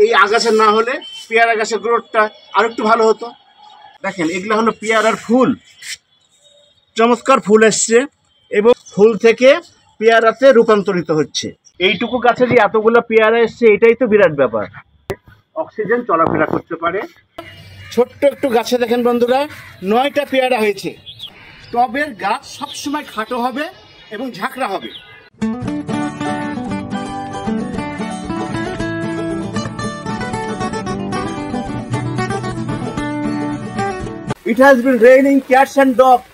এই আগাছা না হলে পেয়ারা গাছের গ্রোথটা আর একটু ভালো হতো। দেখেন এগুলো হলো পেয়ারার ফুল, চমৎকার ফুল এসছে এবং ফুল থেকে পেয়ারাতে রূপান্তরিত হচ্ছে। এইটুকু গাছে যে এতগুলো পেয়ারা এসছে এটাই তো বিরাট ব্যাপার। অক্সিজেন চলাফেরা করতে পারে। ছোট্ট একটু গাছে দেখেন বন্ধুরা 9টা পেয়ারা হয়েছে। টবের গাছ সবসময় খাটো হবে এবং ঝাঁকড়া হবে। It has been raining cats and dogs.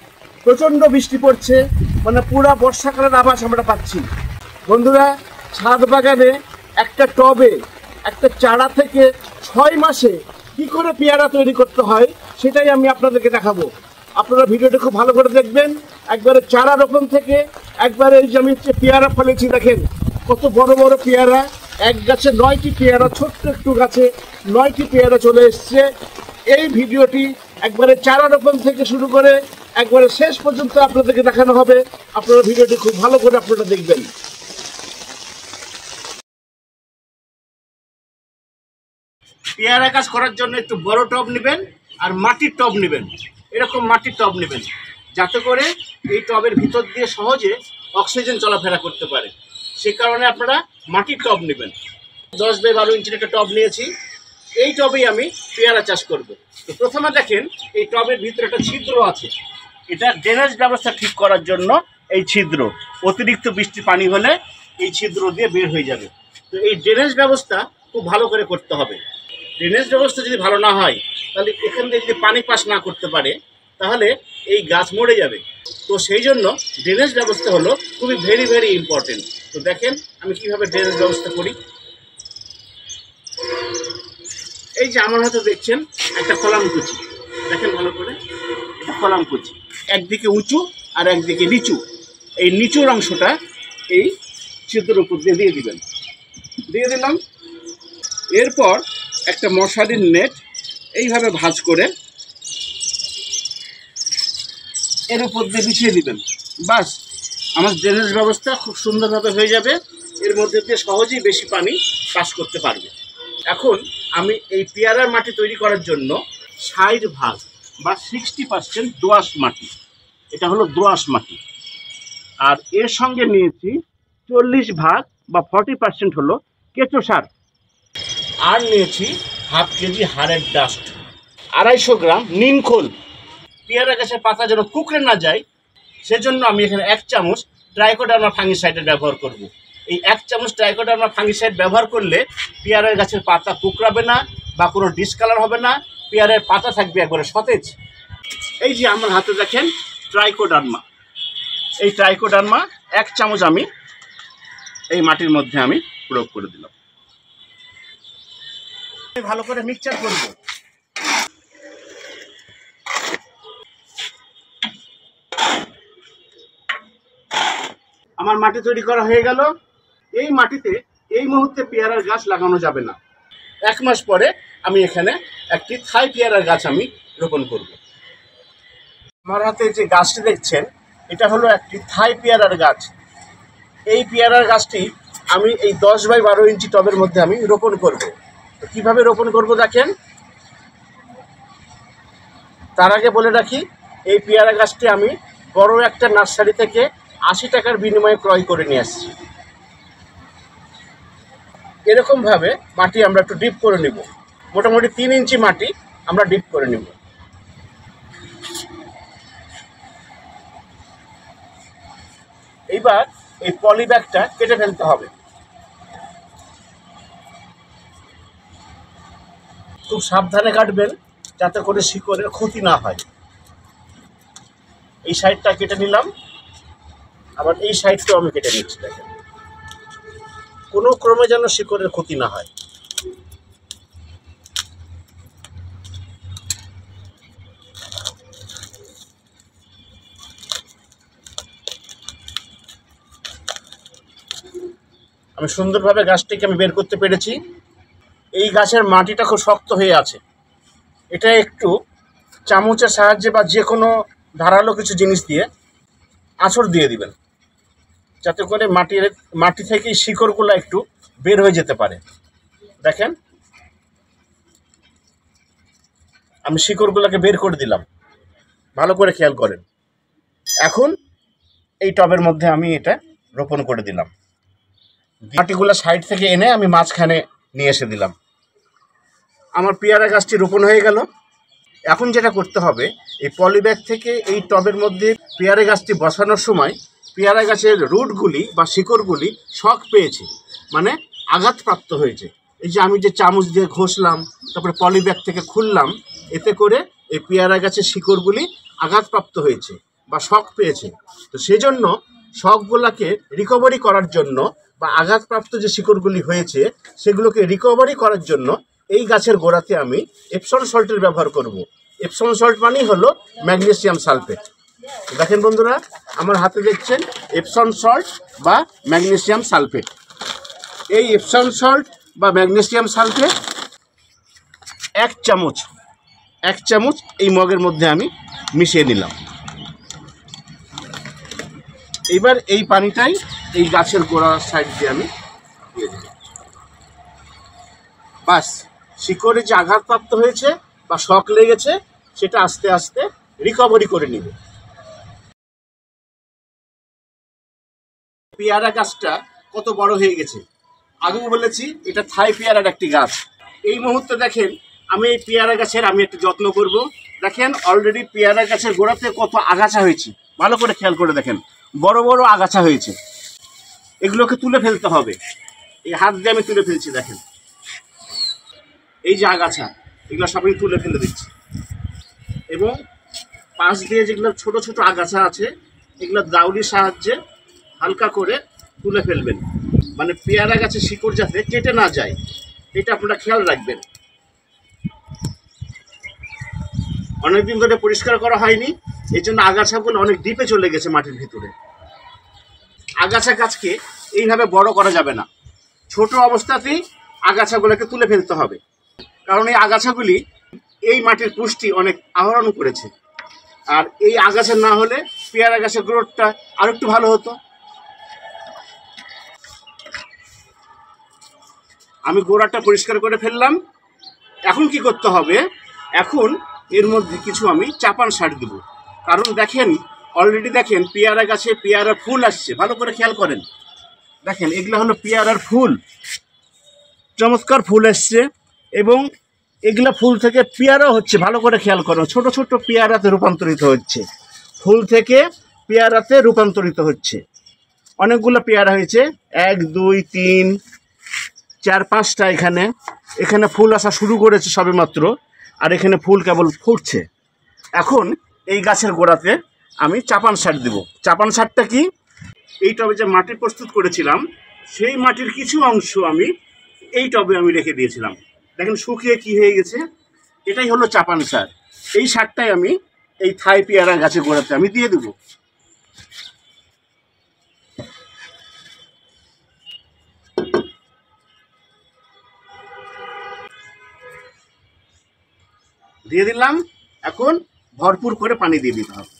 প্রচন্ড বৃষ্টি পড়ছে, মানে পুরো বর্ষাকালের আভাস আমরা পাচ্ছি। বন্ধুরা, ছাদ বাগানে একটা টবে একটা চারা থেকে 6 মাসে কি করে পেয়ারা তৈরি করতে হয় সেটাই আমি আপনাদেরকে দেখাবো। আপনারা ভিডিওটা খুব ভালো করে দেখবেন। একবারে চারা রোপণ থেকে একবারে এই যে আমি পেয়ারা ফলেছি, দেখেন কত বড় বড় পেয়ারা। এক গাছে 9টি পেয়ারা, ছোট্ট একটু গাছে 9টি পেয়ারা চলে এসছে। এই ভিডিওটি একবারে চারা রোপণ থেকে শুরু করে একবারে শেষ পর্যন্ত আপনাদেরকে দেখানো হবে। আপনারা ভিডিওটি খুব ভালো করে আপনারা দেখবেন। পেয়ারা গাছ করার জন্য একটু বড় টব নেবেন আর মাটির টব নেবেন। এরকম মাটির টব নেবেন যাতে করে এই টবের ভিতর দিয়ে সহজে অক্সিজেন চলাফেরা করতে পারে। সে কারণে আপনারা মাটির টব নেবেন। 10 বাই 12 ইঞ্চির একটা টব নিয়েছি। এই টবেই আমি পেয়ারা চাষ করব। তো প্রথমে দেখেন এই টবের ভিতরে একটা ছিদ্র আছে। এটা ড্রেনেজ ব্যবস্থা ঠিক করার জন্য এই ছিদ্র। অতিরিক্ত বৃষ্টি পানি হলে এই ছিদ্র দিয়ে বের হয়ে যাবে। তো এই ড্রেনেজ ব্যবস্থা খুব ভালো করে করতে হবে। ড্রেনেজ ব্যবস্থা যদি ভালো না হয় তাহলে এখান থেকে যদি পানি পাস না করতে পারে তাহলে এই গাছ মরে যাবে। তো সেই জন্য ড্রেনেজ ব্যবস্থা হলো খুবই ভেরি ভেরি ইম্পর্টেন্ট। তো দেখেন আমি কিভাবে ড্রেনেজ ব্যবস্থা করি। এই যে আমার হাতে দেখছেন একটা কলাম কুচি, দেখেন ভালো করে, এটা কলাম কুচি। একদিকে উঁচু আর একদিকে নিচু। এই নিচুর অংশটা এই ছিদ্রের উপর দিয়ে দিয়ে দিবেন। দিয়ে দিলাম। এরপর একটা মশারির নেট এইভাবে ভাঁজ করে এর উপর দিয়ে বিছিয়ে দিবেন। বাস, আমার ড্রেনেজ ব্যবস্থা খুব সুন্দরভাবে হয়ে যাবে। এর মধ্যে দিয়ে সহজেই বেশি পানি পাস করতে পারবে। এখন আমি এই পেয়ারার মাটি তৈরি করার জন্য 60% বা 60% দোআঁশ মাটি, এটা হলো দোআঁশ মাটি। আর এর সঙ্গে নিয়েছি 40% বা 40% হলো কেঁচো সার। আর নিয়েছি ½ কেজি হাড়ের ডাস্ট, 250 গ্রাম নিমখোল। পেয়ারা গাছের পাতা যেন কুঁকড়ে না যায় সেজন্য আমি এখানে 1 চামচ ট্রাইকোডার্মা ফাঙ্গিসাইডের ব্যবহার করব। এই 1 চামচ ট্রাইকোডার্মা ফাঙ্গিসাইড ব্যবহার করলে পেয়ারা গাছের পাতা কুঁকড়াবে না বা কোনো ডিসকালার হবে না, পেয়ারার পাতা থাকবে একবারে সতেজ। এই যে আমার হাতে দেখেন ট্রাইকোডার্মা, এই ট্রাইকোডার্মা 1 চামচ আমি এই মাটির মধ্যে আমি প্রয়োগ করে দিলাম। ভালো করে মিক্সচার করব। আমার মাটি তৈরি করা হয়ে গেল। এই মাটিতে এই মুহূর্তে পেয়ারার গাছ লাগানো যাবে না। 1 মাস পরে আমি এখানে একটি থাই পেয়ারার গাছ আমি রোপণ করব। আমার হাতে যে গাছটি দেখছেন এটা হলো একটি থাই পেয়ারার গাছ। এই পেয়ারার গাছটি আমি এই 10 বাই 12 ইঞ্চি টবের মধ্যে আমি রোপণ করব। তো কীভাবে রোপণ করব দেখেন। তার আগে বলে রাখি, এই পেয়ারা গাছটি আমি বড় একটা নার্সারি থেকে 80 টাকার বিনিময়ে ক্রয় করে নিয়ে আসছি। এরকমভাবে মাটি আমরা একটু ডিপ করে নেব। মোটামুটি 3 ইঞ্চি মাটি আমরা ডিপ করে নেব। এইবার এই পলি ব্যাগটা কেটে ফেলতে হবে। খুব সাবধানে কাটবেন যাতে করে শিকড়ের ক্ষতি না হয়। এই সাইডটা কেটে নিলাম, আবার এই সাইডটাও আমি কেটে নিচ্ছি। দেখেন কোনো ক্রমে যেন শিকড়ের ক্ষতি না হয়। আমি সুন্দরভাবে গাছটিকে আমি বের করতে পেরেছি। এই গাছের মাটিটা খুব শক্ত হয়ে আছে। এটা একটু চামচের সাহায্যে বা যে কোনো ধারালো কিছু জিনিস দিয়ে আঁচড় দিয়ে দিবেন যাতে করে মাটি থেকে শিকড়গুলো একটু বের হয়ে যেতে পারে। দেখেন আমি শিকড়গুলোকে বের করে দিলাম, ভালো করে খেয়াল করেন। এখন এই টবের মধ্যে আমি এটা রোপণ করে দিলাম। মাটিগুলো সাইড থেকে এনে আমি মাঝখানে নিয়ে এসে দিলাম। আমার পেয়ারা গাছটি রোপণ হয়ে গেল। এখন যেটা করতে হবে, এই পলিব্যাগ থেকে এই টবের মধ্যে পেয়ারা গাছটি বসানোর সময় পেয়ারা গাছের রুটগুলি বা শিকড়গুলি শক পেয়েছে, মানে আঘাতপ্রাপ্ত হয়েছে। এই যে আমি যে চামচ দিয়ে ঘষলাম, তারপরে পলিব্যাগ থেকে খুললাম, এতে করে এই পেয়ারা গাছের শিকড়গুলি আঘাতপ্রাপ্ত হয়েছে বা শক পেয়েছে। তো সেজন্য শকগুলোকে রিকভারি করার জন্য বা আঘাতপ্রাপ্ত যে শিকড়গুলি হয়েছে সেগুলোকে রিকভারি করার জন্য এই গাছের গোড়াতে আমি এপসম সল্টের ব্যবহার করব। এপসম সল্ট মানেই হলো ম্যাগনেসিয়াম সালফেট। দেখেন বন্ধুরা, আমার হাতে দেখছেন এপসম সল্ট বা ম্যাগনেসিয়াম সালফেট। এই এপসম সল্ট বা ম্যাগনেসিয়াম সালফেট এক চামচ এই মগের মধ্যে আমি মিশিয়ে নিলাম। এবার এই পানিটাই এই গাছের গোড়ার সাইড দিয়ে আমি দিয়ে দিলাম। বাস, শিকড়ে যে আঘাতপ্রাপ্ত হয়েছে বা শক লেগেছে সেটা আস্তে আস্তে রিকভারি করে নেবে। পেয়ারা গাছটা কত বড় হয়ে গেছে। আগেও বলেছি এটা থাই পেয়ারার একটি গাছ। এই মুহূর্তে দেখেন আমি এই পেয়ারা গাছের আমি একটু যত্ন করব। দেখেন অলরেডি পেয়ারা গাছের গোড়াতে কত আগাছা হয়েছে, ভালো করে খেয়াল করে দেখেন, বড় বড় আগাছা হয়েছে। এগুলোকে তুলে ফেলতে হবে। এই হাত দিয়ে আমি তুলে ফেলছি। দেখেন এই যে আগাছা, এগুলো সবই তুলে ফেলে দিচ্ছি। এবং পাশ দিয়ে যেগুলো ছোট ছোট আগাছা আছে এগুলো দাউরির সাহায্যে হালকা করে তুলে ফেলবেন, মানে পেয়ারা গাছের শিকড় যাতে কেটে না যায়, এটা আপনারা খেয়াল রাখবেন। অনেকদিন ধরে পরিষ্কার করা হয়নি, এই জন্য আগাছাগুলো অনেক ডিপে চলে গেছে মাটির ভিতরে। আগাছা গাছকে এইভাবে বড় করা যাবে না, ছোট অবস্থাতেই আগাছাগুলোকে তুলে ফেলতে হবে। কারণ এই আগাছাগুলি এই মাটির পুষ্টি অনেক আহরণ করেছে। আর এই আগাছা না হলে পেয়ারা গাছের গ্রোথটা আর একটু ভালো হতো। আমি গোড়াটা পরিষ্কার করে ফেললাম। এখন কি করতে হবে, এখন এর মধ্যে কিছু আমি চাপান সার দেব। কারণ দেখেন অলরেডি দেখেন পেয়ারা গাছে পেয়ারার ফুল আসছে, ভালো করে খেয়াল করেন। দেখেন এগুলো হলো পেয়ারার ফুল, চমৎকার ফুল আসছে এবং এগুলা ফুল থেকে পেয়ারা হচ্ছে, ভালো করে খেয়াল করো, ছোট ছোট পেয়ারাতে রূপান্তরিত হচ্ছে, ফুল থেকে পেয়ারাতে রূপান্তরিত হচ্ছে। অনেকগুলো পেয়ারা হয়েছে, 1 2 3 4 5টা। এখানে ফুল আসা শুরু করেছে সবেমাত্র, আর এখানে ফুল কেবল ফুটছে। এখন এই গাছের গোড়াতে আমি চাপান সার দেব। চাপান সারটা কি, এই টবে যে মাটি প্রস্তুত করেছিলাম সেই মাটির কিছু অংশ আমি এই টবে আমি রেখে দিয়েছিলাম। দেখেন শুকিয়ে কি হয়ে গেছে, এটাই হলো চাপান সার। এই সারটাই আমি এই থাই পেয়ারা গাছের গোড়াতে আমি দিয়ে দেব। দিয়ে দিলাম। এখন ভরপুর করে পানি দিয়ে দিতে হবে।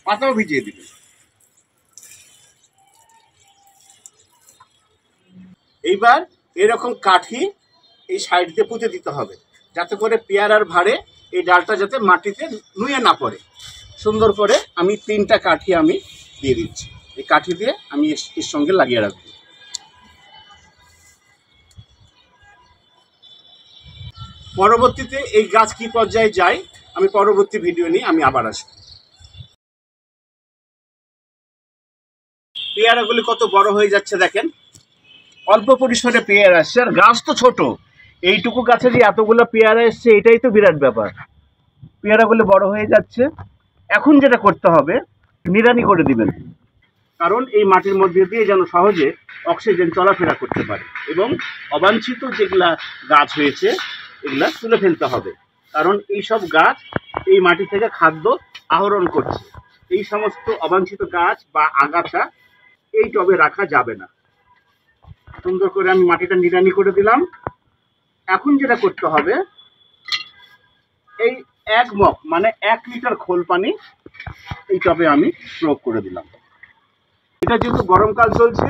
পাতাও ভিজিয়ে দিবেন। এইবার এরকম কাঠি এই সাইড দিয়ে পুঁতে দিতে হবে, যাতে করে পেয়ারার ভারে এই ডালটা যাতে মাটিতে নুয়ে না পড়ে। সুন্দর করে আমি 3টা কাঠি আমি দিয়ে দিচ্ছি। এই কাঠি দিয়ে আমি এর সঙ্গে লাগিয়ে রাখবো। পরবর্তীতে এই গাছ কি পর্যায়ে যায় আমি পরবর্তী ভিডিও নিয়ে আমি আবার আসবো। পেয়ারাগুলি কত বড় হয়ে যাচ্ছে দেখেন, অল্প পরিসরে পেয়ারা আসছে, আর গাছ তো ছোট। এইটুকু গাছে যে এতগুলো পেয়ারা এসছে এটাই তো বিরাট ব্যাপার। পেয়ারাগুলো বড় হয়ে যাচ্ছে। এখন যেটা করতে হবে, নিড়ানি করে দিবেন, কারণ এই মাটির মধ্যে দিয়ে যেন সহজে অক্সিজেন চলাফেরা করতে পারে। এবং অবাঞ্ছিত যেগুলা গাছ হয়েছে এগুলা তুলে ফেলতে হবে, কারণ এই সব গাছ এই মাটি থেকে খাদ্য আহরণ করছে। এই সমস্ত অবাঞ্ছিত গাছ বা আগাছা এই টবে রাখা যাবে না। সুন্দর করে আমি মাটিটা নিড়ানি করে দিলাম। এখন যেটা করতে হবে, এই 1 মগ মানে 1 লিটার খোল পানি এই টবে আমি প্রয়োগ করে দিলাম। এটা যেহেতু গরমকাল চলছে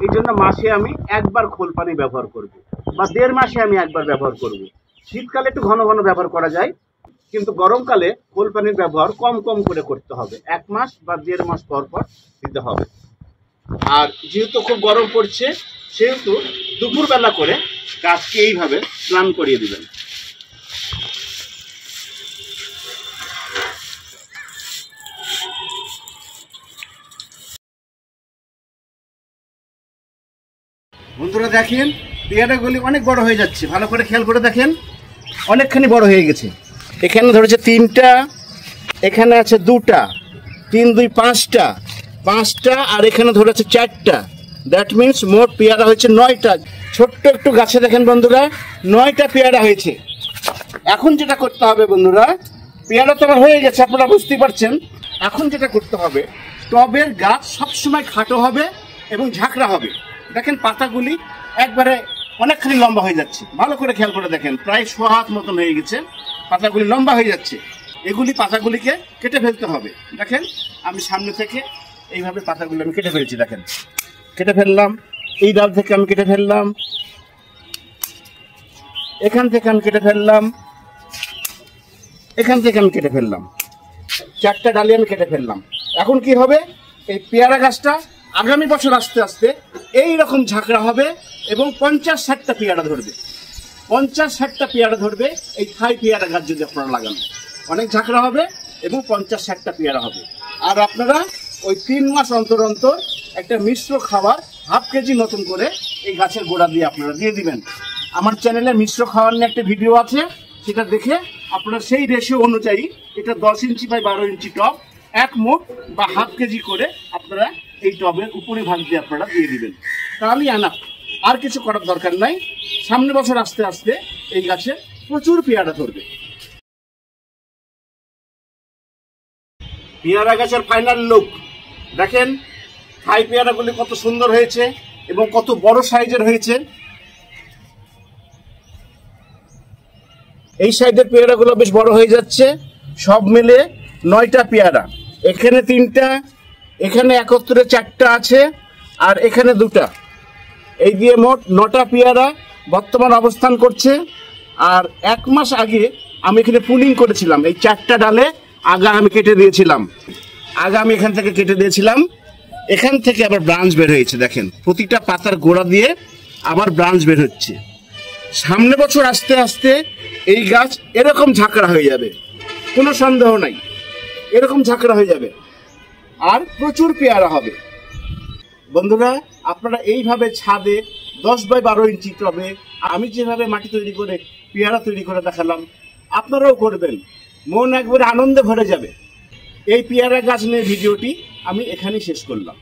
এই জন্য মাসে আমি একবার খোল পানি ব্যবহার করব। বা 1.5 মাসে আমি একবার ব্যবহার করব। শীতকালে একটু ঘন ঘন ব্যবহার করা যায়, কিন্তু গরমকালে খোল পানির ব্যবহার কম কম করে করতে হবে। 1 মাস বা 1.5 মাস পর পর দিতে হবে। আর যেহেতু খুব গরম পড়ছে, সেহেতু দুপুরবেলা করে গাছকে এইভাবে স্নান করিয়ে দিবেন। বন্ধুরা দেখেন, পেয়ারাগুলি অনেক বড় হয়ে যাচ্ছে। ভালো করে খেয়াল করে দেখেন, অনেকখানি বড় হয়ে গেছে। এখানে ধরেছে 3টা, এখানে আছে 2টা, 3 2 5টা, 5টা, আর এখানে ধরেছে 4টা। দ্যাট মিনস মোট পেয়ারা হয়েছে 9টা। ছোট্ট একটু গাছে দেখেন বন্ধুরা, 9টা পেয়ারা হয়েছে। এখন যেটা করতে হবে বন্ধুরা, পেয়ারা তো আমার হয়ে গেছে, আপনারা বুঝতেই পারছেন। এখন যেটা করতে হবে, টবের গাছ সবসময় খাটো হবে এবং ঝাঁকড়া হবে। দেখেন পাতাগুলি একবারে অনেকখানি লম্বা হয়ে যাচ্ছে। ভালো করে খেয়াল করে দেখেন, প্রায় 100 হাত মতন হয়ে গেছে, পাতাগুলি লম্বা হয়ে যাচ্ছে। এগুলি পাতাগুলিকে কেটে ফেলতে হবে। দেখেন আমি সামনে থেকে এইভাবে পাতাগুলি আমি কেটে ফেলছি। দেখেন কেটে ফেললাম, এই ডাল থেকে আমি কেটে ফেললাম, এখান থেকে আমি কেটে ফেললাম, এখান থেকে আমি কেটে ফেললাম, 4টা ডালি আমি কেটে ফেললাম। এখন কি হবে, এই পেয়ারা গাছটা আগামী বছর আস্তে আস্তে এইরকম ঝাঁকড়া হবে এবং 50-60টা পেয়ারা ধরবে। 50-60টা পেয়ারা ধরবে এই থাই পেয়ারা গাছ যদি আপনারা লাগান। অনেক ঝাঁকড়া হবে এবং 50-60টা পেয়ারা হবে। আর আপনারা ওই 3 মাস অন্তর অন্তর একটা মিশ্র খাবার 1/2 কেজি মতন করে এই গাছের গোড়া দিয়ে আপনারা দিয়ে দিবেন। আমার চ্যানেলে মিশ্র খাবার নিয়ে একটা ভিডিও আছে, সেটা দেখে আপনারা সেই রেশিও অনুযায়ী, এটা 10 ইঞ্চি বাই 12 ইঞ্চি টব, 1 মুঠ বা 1/2 কেজি করে আপনারা এই টবের উপরে ভাগ দিয়ে আপনারা দিয়ে দিবেন। তাহলেই আনাপ, আর কিছু করার দরকার নাই। সামনে বছর আস্তে আস্তে এই গাছে প্রচুর পেয়ারা ধরবে। পেয়ারা গাছের ফাইনাল লুক দেখেন, থাই পেয়ারাগুলি কত সুন্দর হয়েছে এবং কত বড় সাইজের হয়েছে। এই সাইজের পেয়ারাগুলো বেশ বড় হয়ে যাচ্ছে। সব মিলে 9টা পেয়ারা, এখানে 3টা, এখানে একত্রে 4টা আছে, আর এখানে 2টা। এই দিয়ে মোট 9টা পেয়ারা বর্তমান অবস্থান করছে। আর 1 মাস আগে আমি এখানে পুলিং করেছিলাম। এই 4টা ডালে আগা আমি কেটে দিয়েছিলাম, আগা আমি এখান থেকে কেটে দিয়েছিলাম। এখান থেকে আবার ব্রাঞ্চ বের হয়েছে। দেখেন প্রতিটা পাতার গোড়া দিয়ে আবার ব্রাঞ্চ বের হচ্ছে। সামনে বছর আস্তে আস্তে এই গাছ এরকম ঝাঁকড়া হয়ে যাবে, কোনো সন্দেহ নাই, এরকম ঝাঁকড়া হয়ে যাবে আর প্রচুর পেয়ারা হবে। বন্ধুরা আপনারা এইভাবে ছাদে 10 বাই 12 ইঞ্চি টবে আমি যেভাবে মাটি তৈরি করে পেয়ারা তৈরি করে দেখালাম, আপনারাও করবেন, মন একবারে আনন্দে ভরে যাবে। এই পেয়ারা গাছ নিয়ে ভিডিওটি আমি এখানেই শেষ করলাম।